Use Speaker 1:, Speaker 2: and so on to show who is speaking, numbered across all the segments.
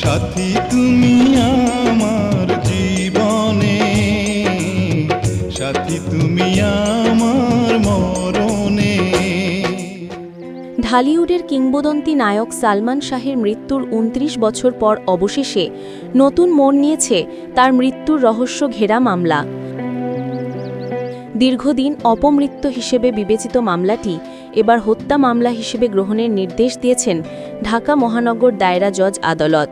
Speaker 1: সাথী তুমি আমার জীবনে, সাথী তুমি আমার মরণে।
Speaker 2: ঢালিউডের কিংবদন্তি নায়ক সালমান শাহের মৃত্যুর ২৯ বছর পর অবশেষে নতুন মোড় নিয়েছে তার মৃত্যুর রহস্য ঘেরা মামলা। দীর্ঘদিন অপমৃত্যু হিসেবে বিবেচিত মামলাটি এবার হত্যা মামলা হিসেবে গ্রহণের নির্দেশ দিয়েছেন ঢাকা মহানগর দায়রা জজ আদালত।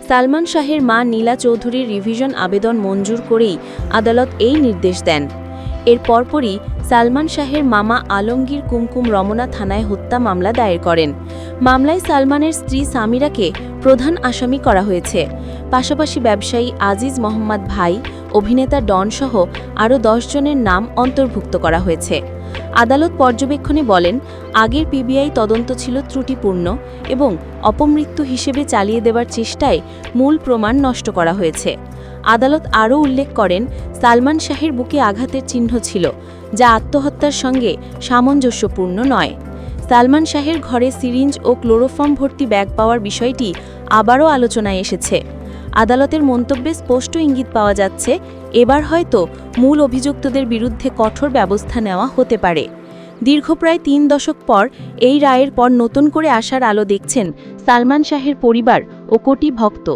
Speaker 2: সালমান শাহের মা নীলা চৌধুরীর রিভিশন আবেদন মঞ্জুর করেই আদালত এই নির্দেশ দেন। এর পরপরই সালমান শাহের মামা আলমগীর কুমকুম রমনা থানায় হত্যা মামলা দায়ের করেন। মামলায় সালমানের স্ত্রী সামিরাকে প্রধান আসামি করা হয়েছে। পাশাপাশি ব্যবসায়ী আজিজ মোহাম্মদ ভাই, অভিনেতা ডন সহ আরও ১০ জনের নাম অন্তর্ভুক্ত করা হয়েছে। আদালত পর্যবেক্ষণে বলেন, আগের পিবিআই তদন্ত ছিল ত্রুটিপূর্ণ এবং অপমৃত্যু হিসেবে চালিয়ে দেওয়ার চেষ্টায় মূল প্রমাণ নষ্ট করা হয়েছে। আদালত আরও উল্লেখ করেন, সালমান শাহের বুকে আঘাতের চিহ্ন ছিল, যা আত্মহত্যার সঙ্গে সামঞ্জস্যপূর্ণ নয়। সালমান শাহের ঘরে সিরিঞ্জ ও ক্লোরোফর্ম ভর্তি ব্যাগ পাওয়ার বিষয়টি আবারও আলোচনায় এসেছে। আদালতের মন্তব্যে স্পষ্ট ইঙ্গিত পাওয়া যাচ্ছে, এবার হয়তো মূল অভিযুক্তদের বিরুদ্ধে কঠোর ব্যবস্থা নেওয়া হতে পারে। দীর্ঘ প্রায় ৩ দশক পর এই রায়ের পর নতুন করে আসার আলো দেখছেন সালমান শাহের পরিবার ও কোটি ভক্ত।